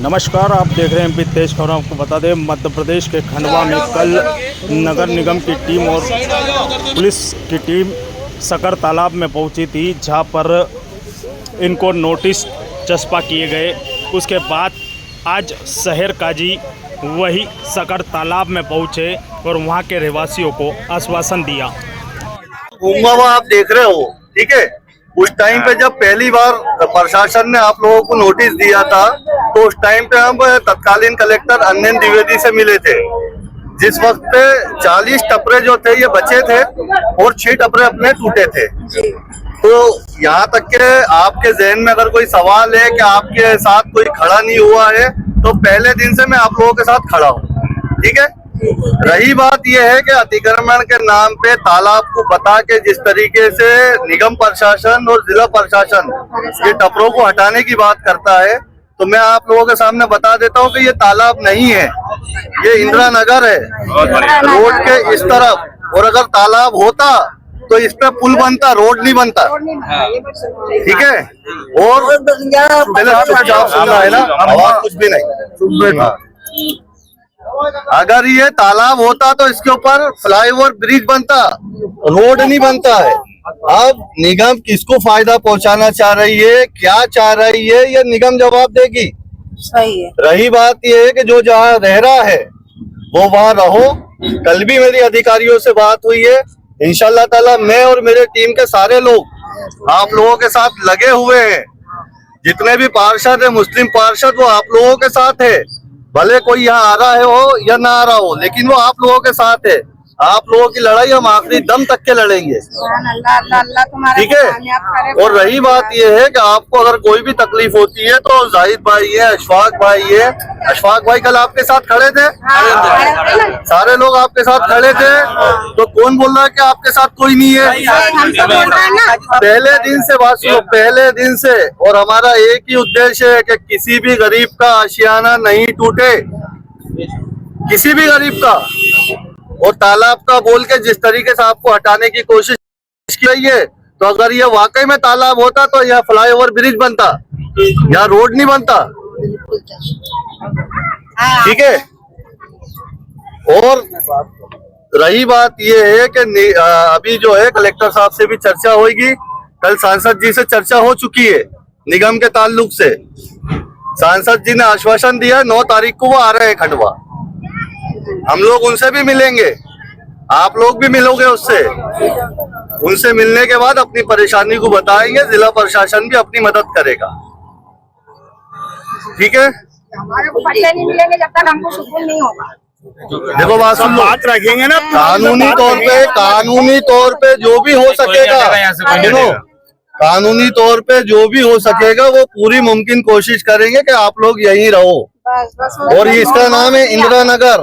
नमस्कार, आप देख रहे हैं एमपी तेज खबरों। आपको बता दें, मध्य प्रदेश के खंडवा में कल नगर निगम की टीम और पुलिस की टीम सकर तालाब में पहुंची थी, जहां पर इनको नोटिस चस्पा किए गए। उसके बाद आज शहर काजी वही सकर तालाब में पहुंचे और वहां के रहवासियों को आश्वासन दिया। आप देख रहे हो, ठीक है। उस टाइम पे जब पहली बार प्रशासन ने आप लोगों को नोटिस दिया था, तो उस टाइम पे हम तत्कालीन कलेक्टर अन्यन द्विवेदी से मिले थे। जिस वक्त पे 40 टपरे जो थे ये बचे थे और 6 टपरे अपने टूटे थे। तो यहाँ तक के आपके जहन में अगर कोई सवाल है कि आपके साथ कोई खड़ा नहीं हुआ है, तो पहले दिन से मैं आप लोगों के साथ खड़ा हूँ, ठीक है। रही बात यह है कि अतिक्रमण के नाम पे तालाब को बता के जिस तरीके से निगम प्रशासन और जिला प्रशासन ये टपरों को हटाने की बात करता है, तो मैं आप लोगों के सामने बता देता हूँ कि ये तालाब नहीं है, ये इंदिरा नगर है, रोड के इस तरफ। और अगर तालाब होता तो इस पे पुल बनता, रोड नहीं बनता, ठीक है। और पहले चुपचाप सुनना है ना, आवाज कुछ भी नहीं। अगर ये तालाब होता तो इसके ऊपर फ्लाईओवर ब्रिज बनता, रोड नहीं बनता है। अब निगम किसको फायदा पहुंचाना चाह रही है, क्या चाह रही है, ये निगम जवाब देगी। सही है। रही बात ये है कि जो जहाँ रह रहा है वो वहाँ रहो। कल भी मेरी अधिकारियों से बात हुई है, इंशाल्लाह ताला मैं और मेरे टीम के सारे लोग आप लोगों के साथ लगे हुए हैं। जितने भी पार्षद है, मुस्लिम पार्षद, वो आप लोगों के साथ है। भले कोई यहाँ आ रहा है हो या ना आ रहा हो, लेकिन वो आप लोगों के साथ है। आप लोगों की लड़ाई हम आखिरी दम तक के लड़ेंगे, ठीक है। और रही बात यह है कि आपको अगर कोई भी तकलीफ होती है तो जाहिद भाई है, अशफाक भाई है। अशफाक भाई कल आपके साथ खड़े थे, सारे लोग आपके साथ खड़े थे। तो कौन बोल रहा है कि आपके साथ कोई नहीं है? पहले दिन से बात सुनो, पहले दिन से। और हमारा एक ही उद्देश्य है कि किसी भी गरीब का आशियाना नहीं टूटे, किसी भी गरीब का। और तालाब का बोल के जिस तरीके से आपको हटाने की कोशिश की गई है, तो अगर ये वाकई में तालाब होता तो यह फ्लाईओवर ब्रिज बनता, यहाँ रोड नहीं बनता, ठीक है। और रही बात ये है कि अभी जो है कलेक्टर साहब से भी चर्चा होगी। कल सांसद जी से चर्चा हो चुकी है निगम के ताल्लुक से। सांसद जी ने आश्वासन दिया 9 तारीख को वो आ रहे हैं खंडवा। हम लोग उनसे भी मिलेंगे, आप लोग भी मिलोगे उससे। उनसे मिलने के बाद अपनी परेशानी को बताएंगे, जिला प्रशासन भी अपनी मदद करेगा, ठीक है। हमारे को पट्टे नहीं मिलेंगे जब तक हमको सुकून नहीं होगा। देखो बात रखेंगे ना, कानूनी तौर पे जो भी हो सकेगा, कानूनी तौर पे जो भी हो सकेगा वो पूरी मुमकिन कोशिश करेंगे कि आप लोग यहीं रहो। बस और इसका नाम है इंदिरा नगर।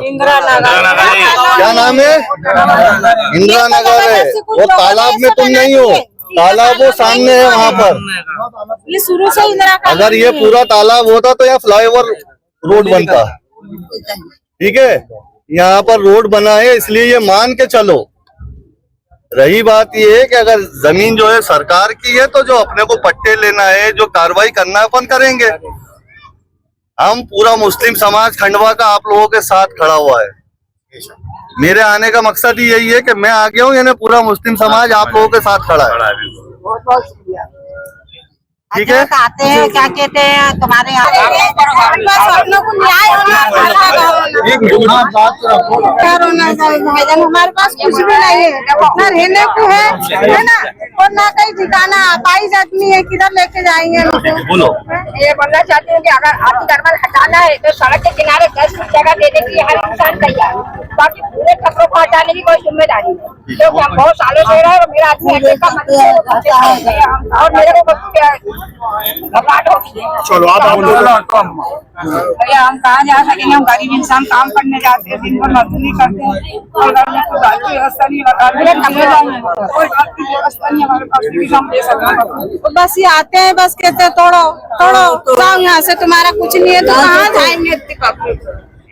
क्या नाम है? इंदिरा नगर है। और तालाब में तुम नहीं हो, तालाब वो सामने है वहाँ पर। ये शुरू से इंदिरा का। अगर ये पूरा तालाब होता तो यहाँ फ्लाईओवर रोड बनता, ठीक है। यहाँ पर रोड बना है, इसलिए ये मान के चलो। रही बात ये है कि अगर जमीन जो है सरकार की है, तो जो अपने को पट्टे लेना है, जो कार्रवाई करना है, अपन करेंगे। हम पूरा मुस्लिम समाज खंडवा का आप लोगों के साथ खड़ा हुआ है। मेरे आने का मकसद ही यही है कि मैं आ गया हूँ, यानी पूरा मुस्लिम समाज आप लोगों के साथ खड़ा है, बहुत बहुत शुक्रिया, ठीक है। आते हैं, क्या कहते हैं तुम्हारे यहाँ हमारे पास कुछ भी नहीं है, अपना रहने को है ना, और ना कहीं ठिकाना। 22 आदमी है, किधर लेके जाएंगे? बोलो। ये बोलना चाहती हूँ कि अगर अतिक्रमण हटाना है तो सड़क के किनारे 10 फुट जगह देने के लिए हर इंसान तैयार, बाकी पूरे खतरों को हटाने की कोई जिम्मेदारी नहीं, क्योंकि हम बहुत सालों से रहे। और मेरा आदमी का मतलब और मेरे को घबराहट होगी। चलो आप भैया हम कहाँ जा सकेंगे? हम गरीब इंसान काम करने जाते हैं, दिन भर मजदूरी करते हैं, और घर में कोई बात की व्यवस्था नहीं, कोई बात की व्यवस्था नहीं हमारे पास, हम दे सकते। बस ये आते हैं, बस कहते हैं तोड़ो तोड़ो, जाओ यहाँ से, तुम्हारा कुछ नहीं है तो कहाँ जाएंगे?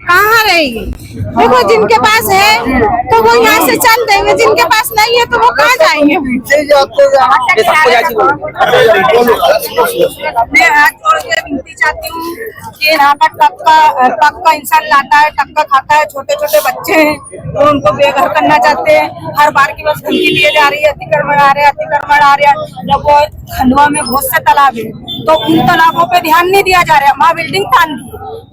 कहाँ रहेगी? देखो जिनके पास है तो वो यहाँ से चल देंगे, जिनके पास नहीं है तो वो कहाँ जाएंगे? मैं हाथ जोड़ के विनती चाहती हूँ कि यहाँ का टक का इंसान लाता है, टक का खाता है, छोटे छोटे बच्चे हैं तो उनको बेघर करना चाहते हैं। हर बार की बस धमकी लिए जा रही है, अतिक्रमण आ रहे हैं, अतिक्रमण आ रहे हैं। जब वो खंडवा में बहुत से तालाब है तो उन तालाबों पे ध्यान नहीं दिया जा रहा है। वहाँ बिल्डिंग तान दी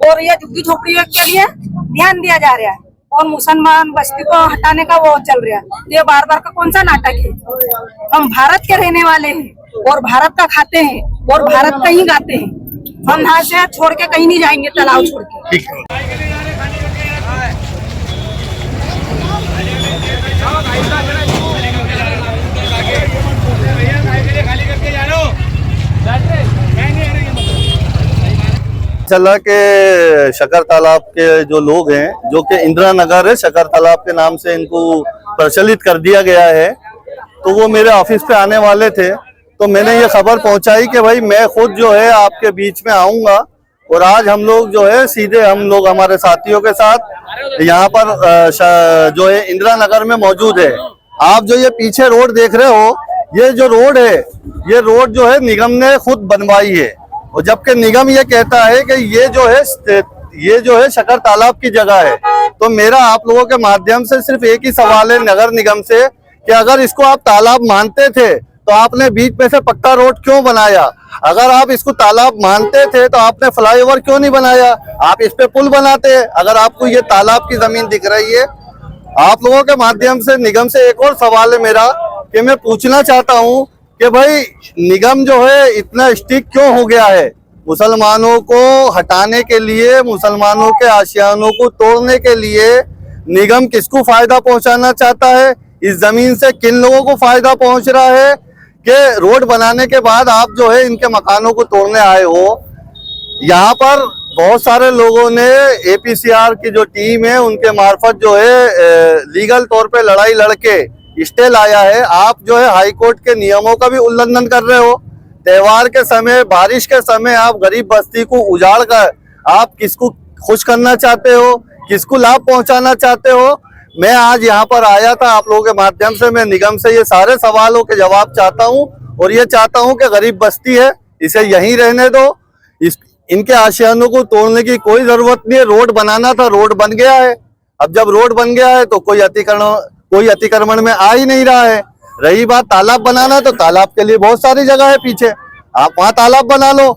और ये झुग्गी झोपड़ियों के लिए ध्यान दिया जा रहा है और मुसलमान बस्ती को हटाने का वो चल रहा है। ये बार बार का कौन सा नाटक है? हम भारत के रहने वाले हैं और भारत का खाते हैं और भारत का ही गाते हैं। हम यहाँ से छोड़ के कहीं नहीं जाएंगे, तालाब छोड़ के। चला के शकर तालाब के जो लोग हैं, जो कि इंदिरा नगर है, शकर तालाब के नाम से इनको प्रचलित कर दिया गया है, तो वो मेरे ऑफिस पे आने वाले थे। तो मैंने ये खबर पहुंचाई कि भाई मैं खुद जो है आपके बीच में आऊंगा और आज हम लोग जो है सीधे हम लोग हमारे साथियों के साथ यहाँ पर जो है इंदिरा नगर में मौजूद है। आप जो ये पीछे रोड देख रहे हो, ये जो रोड है, ये रोड जो है निगम ने खुद बनवाई है और जबकि निगम ये कहता है कि ये जो है शकर तालाब की जगह है। तो मेरा आप लोगों के माध्यम से सिर्फ एक ही सवाल है नगर निगम से कि अगर इसको आप तालाब मानते थे तो आपने बीच में से पक्का रोड क्यों बनाया? अगर आप इसको तालाब मानते थे तो आपने फ्लाईओवर क्यों नहीं बनाया? आप इस पे पुल बनाते। अगर आपको ये तालाब की जमीन दिख रही है, आप लोगों के माध्यम से निगम से एक और सवाल है मेरा कि मैं पूछना चाहता हूँ कि भाई निगम जो है इतना स्ट्रिक्ट क्यों हो गया है? मुसलमानों को हटाने के लिए, मुसलमानों के आशियानों को तोड़ने के लिए निगम किसको फायदा पहुंचाना चाहता है? इस जमीन से किन लोगों को फायदा पहुंच रहा है कि रोड बनाने के बाद आप जो है इनके मकानों को तोड़ने आए हो? यहाँ पर बहुत सारे लोगों ने APCR की जो टीम है उनके मार्फत जो है लीगल तौर पे लड़ाई लड़के स्टे लाया है। आप जो है हाई कोर्ट के नियमों का भी उल्लंघन कर रहे हो। त्योहार के समय, बारिश के समय आप गरीब बस्ती को उजाड़ कर आप किसको खुश करना चाहते हो, किसको लाभ पहुंचाना चाहते हो? मैं आज यहाँ पर आया था आप लोगों के माध्यम से, मैं निगम से ये सारे सवालों के जवाब चाहता हूँ और ये चाहता हूँ कि गरीब बस्ती है, इसे यहीं रहने दो। इनके आशियानों को तोड़ने की कोई जरूरत नहीं है। रोड बनाना था, रोड बन गया है। अब जब रोड बन गया है तो कोई अतिक्रमण में आ ही नहीं रहा है। रही बात तालाब बनाना, तो तालाब के लिए बहुत सारी जगह है पीछे, आप वहाँ तालाब बना लो।